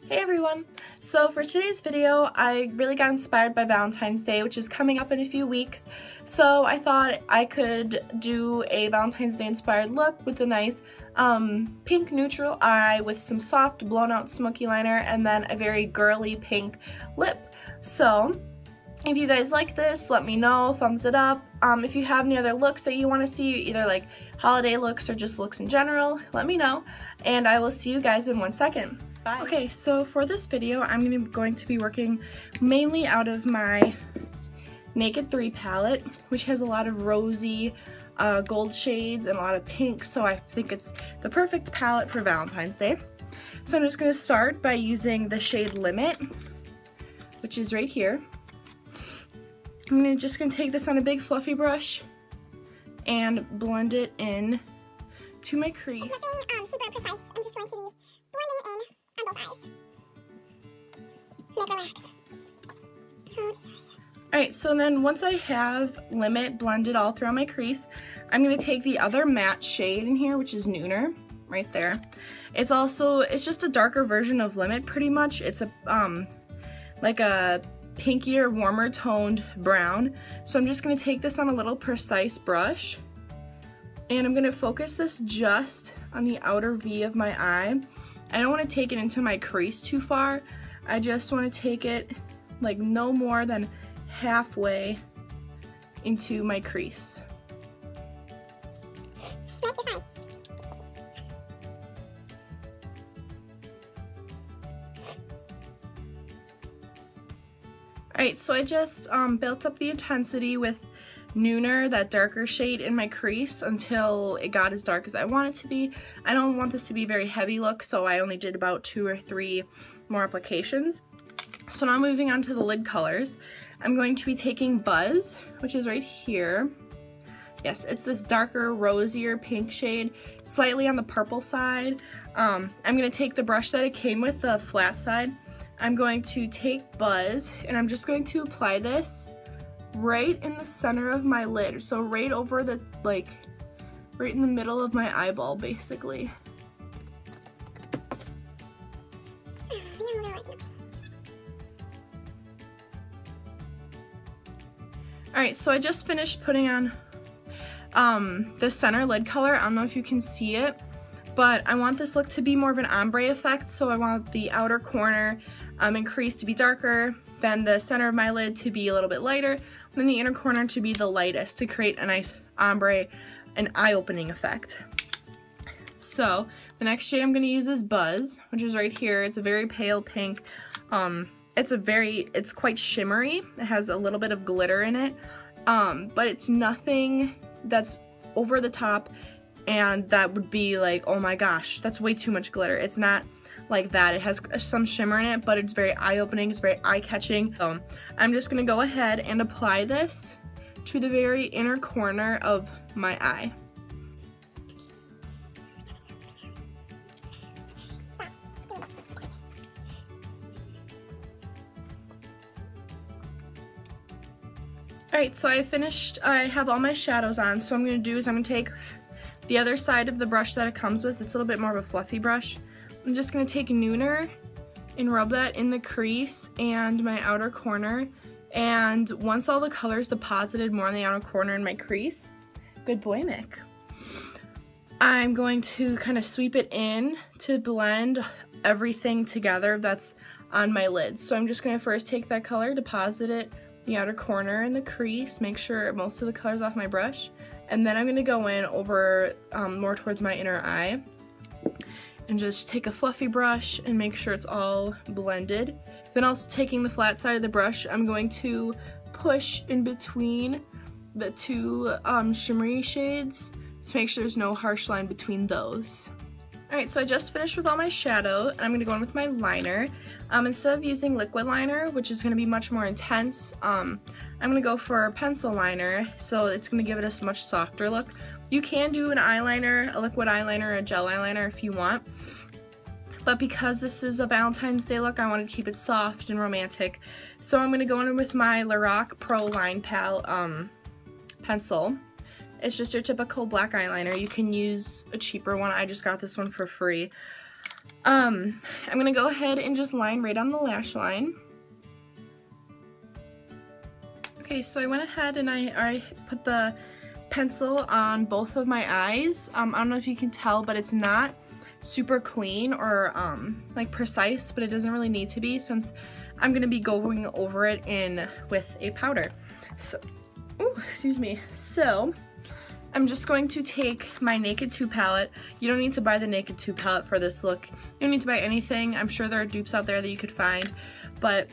Hey everyone! So for today's video, I really got inspired by Valentine's Day, which is coming up in a few weeks. So I thought I could do a Valentine's Day inspired look with a nice pink neutral eye with some soft blown out smoky liner and then a very girly pink lip. So if you guys like this, let me know, thumbs it up. If you have any other looks that you want to see, either like holiday looks or just looks in general, let me know. And I will see you guys in 1 second. Bye. Okay, so for this video, I'm going to be working mainly out of my Naked 3 palette, which has a lot of rosy gold shades and a lot of pink, so I think it's the perfect palette for Valentine's Day. So I'm just going to start by using the shade Limit, which is right here. I'm just going to take this on a big fluffy brush and blend it in to my crease. Nothing super precise. I'm just going to be blending it in on both eyes. Make relax. Oh, Jesus. Alright, so then once I have Limit blended all throughout my crease, I'm going to take the other matte shade in here, which is Nooner, right there. It's just a darker version of Limit pretty much. It's a like a pinkier, warmer toned brown. So I'm just going to take this on a little precise brush and I'm going to focus this just on the outer V of my eye. I don't want to take it into my crease too far. I just want to take it like no more than halfway into my crease. Make it fine. Alright, so I just built up the intensity with Nooner, that darker shade, in my crease until it got as dark as I want it to be. I don't want this to be a very heavy look, so I only did about 2 or 3 more applications. So now moving on to the lid colors, I'm going to be taking Buzz, which is right here. Yes, it's this darker, rosier pink shade, slightly on the purple side. I'm going to take the brush that it came with, the flat side. I'm going to take Buzz, and I'm just going to apply this right in the center of my lid. So right over the, like, right in the middle of my eyeball, basically. Alright, so I just finished putting on the center lid color. I don't know if you can see it, but I want this look to be more of an ombre effect, so I want the outer corner and crease to be darker, then the center of my lid to be a little bit lighter, and then the inner corner to be the lightest to create a nice ombre and eye-opening effect. So the next shade I'm going to use is Buzz, which is right here. It's a very pale pink. It's quite shimmery. It has a little bit of glitter in it, but it's nothing that's over the top and that would be like, oh my gosh, that's way too much glitter. It's not like that. It has some shimmer in it, but it's very eye-opening, it's very eye-catching. So I'm just gonna go ahead and apply this to the very inner corner of my eye. Alright, so I have all my shadows on, so what I'm going to do is I'm going to take the other side of the brush that it comes with. It's a little bit more of a fluffy brush. I'm just going to take Nooner and rub that in the crease and my outer corner. And once all the color's deposited more on the outer corner in my crease, good boy, Mick, I'm going to kind of sweep it in to blend everything together that's on my lid. So I'm just going to first take that color, deposit it the outer corner in the crease, make sure most of the color's off my brush, and then I'm going to go in over more towards my inner eye and just take a fluffy brush and make sure it's all blended. Then also taking the flat side of the brush, I'm going to push in between the two shimmery shades to make sure there's no harsh line between those. Alright, so I just finished with all my shadow, and I'm going to go in with my liner. Instead of using liquid liner, which is going to be much more intense, I'm going to go for a pencil liner, so it's going to give it a much softer look. You can do an eyeliner, a liquid eyeliner, or a gel eyeliner if you want, but because this is a Valentine's Day look, I wanted to keep it soft and romantic. So I'm going to go in with my Lorac Pro Line Pal pencil. It's just your typical black eyeliner. You can use a cheaper one. I just got this one for free. I'm gonna go ahead and just line right on the lash line. Okay, so I went ahead and I put the pencil on both of my eyes. I don't know if you can tell, but it's not super clean or like precise, but it doesn't really need to be since I'm gonna be going over it in with a powder. So, ooh, excuse me. So I'm just going to take my Naked 2 palette. You don't need to buy the Naked 2 palette for this look. You don't need to buy anything. I'm sure there are dupes out there that you could find, but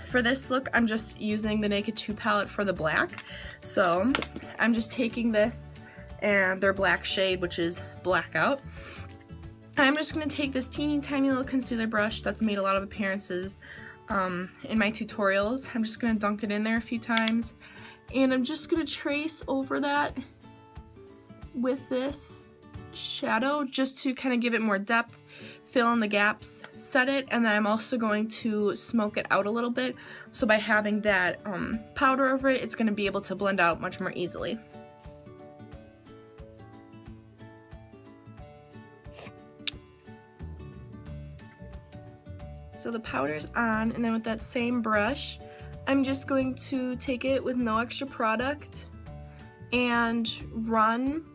for this look, I'm just using the Naked 2 palette for the black. So I'm just taking this and their black shade, which is Blackout. I'm just going to take this teeny tiny little concealer brush that's made a lot of appearances in my tutorials. I'm just going to dunk it in there a few times. And I'm just going to trace over that with this shadow just to kind of give it more depth, fill in the gaps, set it, and then I'm also going to smoke it out a little bit. So by having that powder over it, it's going to be able to blend out much more easily. So the powder's on, and then with that same brush, I'm just going to take it with no extra product and run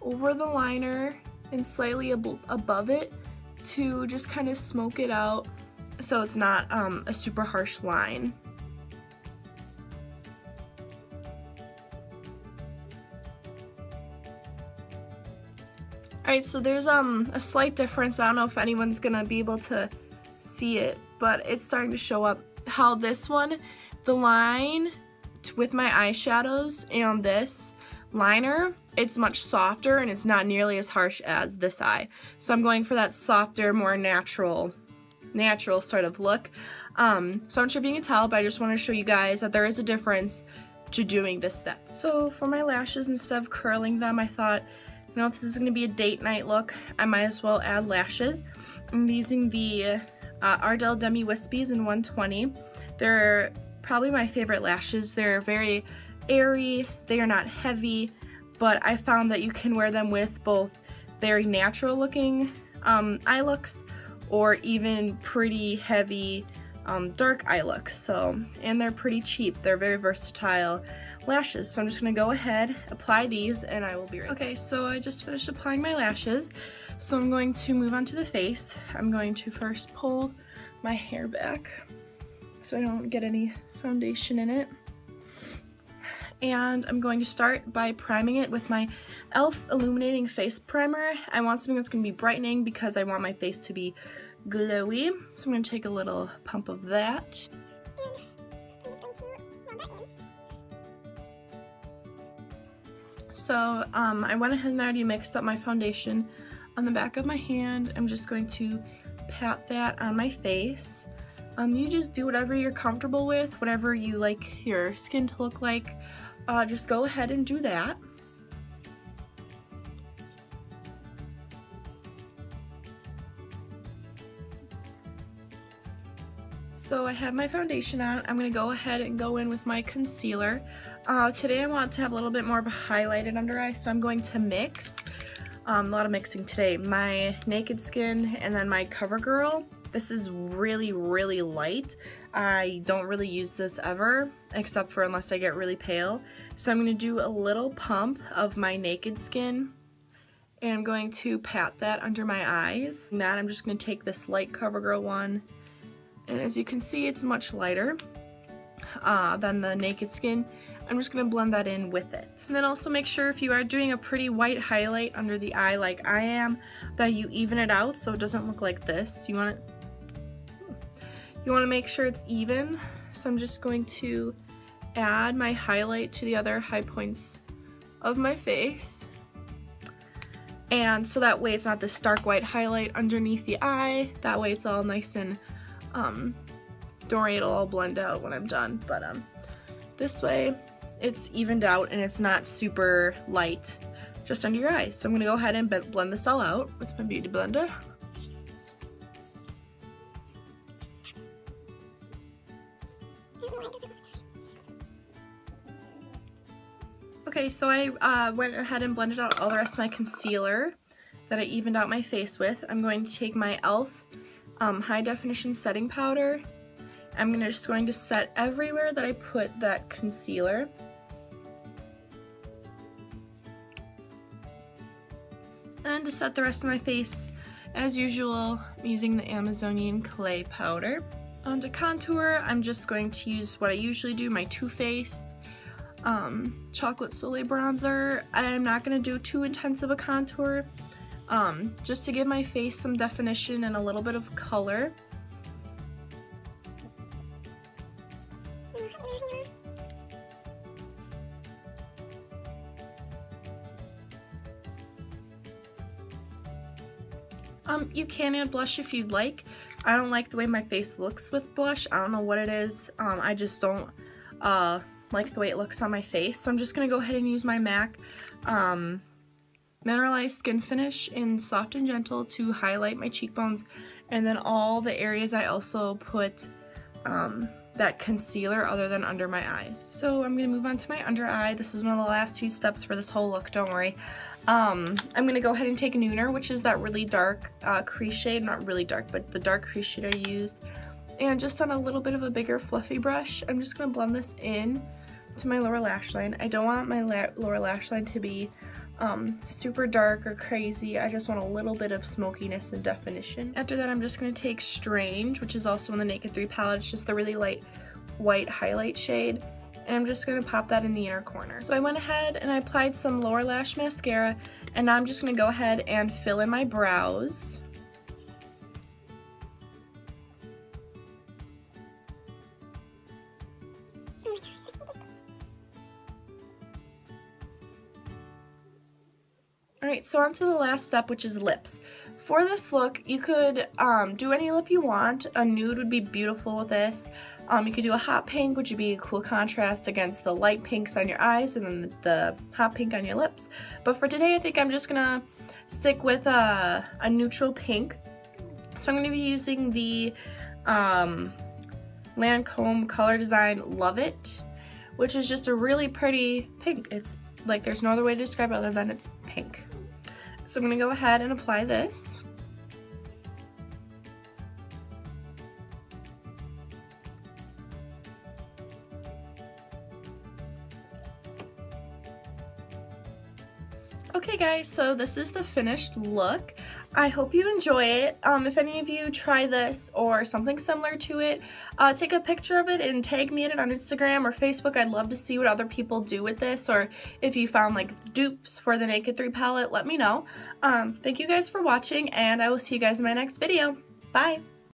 over the liner and slightly above it to just kind of smoke it out so it's not a super harsh line. Alright, so there's a slight difference. I don't know if anyone's gonna be able to see it, but it's starting to show up how this one, the line with my eyeshadows and this liner, it's much softer and it's not nearly as harsh as this eye. So I'm going for that softer, more natural sort of look. So I'm not sure if you can tell, but I just want to show you guys that there is a difference to doing this step. So for my lashes, instead of curling them, I thought, you know, if this is going to be a date night look, I might as well add lashes. I'm using the Ardell Demi Wispies in 120. They're probably my favorite lashes. They're very airy, they are not heavy, but I found that you can wear them with both very natural looking eye looks or even pretty heavy dark eye looks. So, and they're pretty cheap. They're very versatile lashes. So I'm just gonna go ahead, apply these, and I will be right back. Okay, so I just finished applying my lashes. So I'm going to move on to the face. I'm going to first pull my hair back so I don't get any foundation in it. And I'm going to start by priming it with my e.l.f. Illuminating Face Primer. I want something that's going to be brightening because I want my face to be glowy. So I'm going to take a little pump of that. And I'm just going to rub that in. So I went ahead and already mixed up my foundation on the back of my hand. I'm just going to pat that on my face. You just do whatever you're comfortable with, whatever you like your skin to look like. Just go ahead and do that. So I have my foundation on. I'm going to go ahead and go in with my concealer. Today I want to have a little bit more of a highlighted under eye, so I'm going to mix, a lot of mixing today, my Naked Skin and then my CoverGirl. This is really, really light. I don't really use this ever, except for unless I get really pale. So I'm going to do a little pump of my Naked Skin, and I'm going to pat that under my eyes. And that I'm just going to take this light CoverGirl one, and as you can see, it's much lighter than the Naked Skin. I'm just going to blend that in with it. And then also make sure if you are doing a pretty white highlight under the eye like I am, that you even it out so it doesn't look like this. You want to make sure it's even. So I'm just going to add my highlight to the other high points of my face. And so that way it's not this stark white highlight underneath the eye. That way it's all nice and don't worry, it'll all blend out when I'm done. But this way it's evened out and it's not super light just under your eyes. So I'm going to go ahead and blend this all out with my beauty blender. Okay, so I went ahead and blended out all the rest of my concealer. that I evened out my face with, I'm going to take my e.l.f. High Definition Setting Powder. I'm just going to set everywhere that I put that concealer. And to set the rest of my face, as usual, I'm using the Amazonian Clay Powder. On to contour, I'm just going to use what I usually do, my Too Faced Chocolate Soleil Bronzer. I'm not going to do too intense of a contour, just to give my face some definition and a little bit of color. You can add blush if you'd like. I don't like the way my face looks with blush. I don't know what it is. I just don't like the way it looks on my face. So I'm just going to go ahead and use my MAC Mineralized Skin Finish in Soft and Gentle to highlight my cheekbones. And then all the areas I also put that concealer other than under my eyes. So I'm going to move on to my under eye. This is one of the last few steps for this whole look, don't worry. I'm going to go ahead and take Nooner, which is that really dark crease shade. Not really dark, but the dark crease shade I used. And just on a little bit of a bigger fluffy brush, I'm just going to blend this in to my lower lash line. I don't want my lower lash line to be super dark or crazy. I just want a little bit of smokiness and definition. After that, I'm just going to take Strange, which is also in the Naked 3 palette. It's just the really light white highlight shade. And I'm just going to pop that in the inner corner. So I went ahead and I applied some lower lash mascara, and now I'm just going to go ahead and fill in my brows. Alright, so on to the last step, which is lips. For this look, you could do any lip you want. A nude would be beautiful with this. You could do a hot pink, which would be a cool contrast against the light pinks on your eyes and then the hot pink on your lips. But for today, I think I'm just going to stick with a neutral pink. So I'm going to be using the Lancome Color Design Love It, which is just a really pretty pink. It's like there's no other way to describe it other than it's pink. So I'm going to go ahead and apply this. Okay guys, so this is the finished look. I hope you enjoy it. If any of you try this or something similar to it, take a picture of it and tag me in it on Instagram or Facebook. I'd love to see what other people do with this, or if you found like dupes for the Naked 3 palette, let me know. Thank you guys for watching, and I will see you guys in my next video. Bye!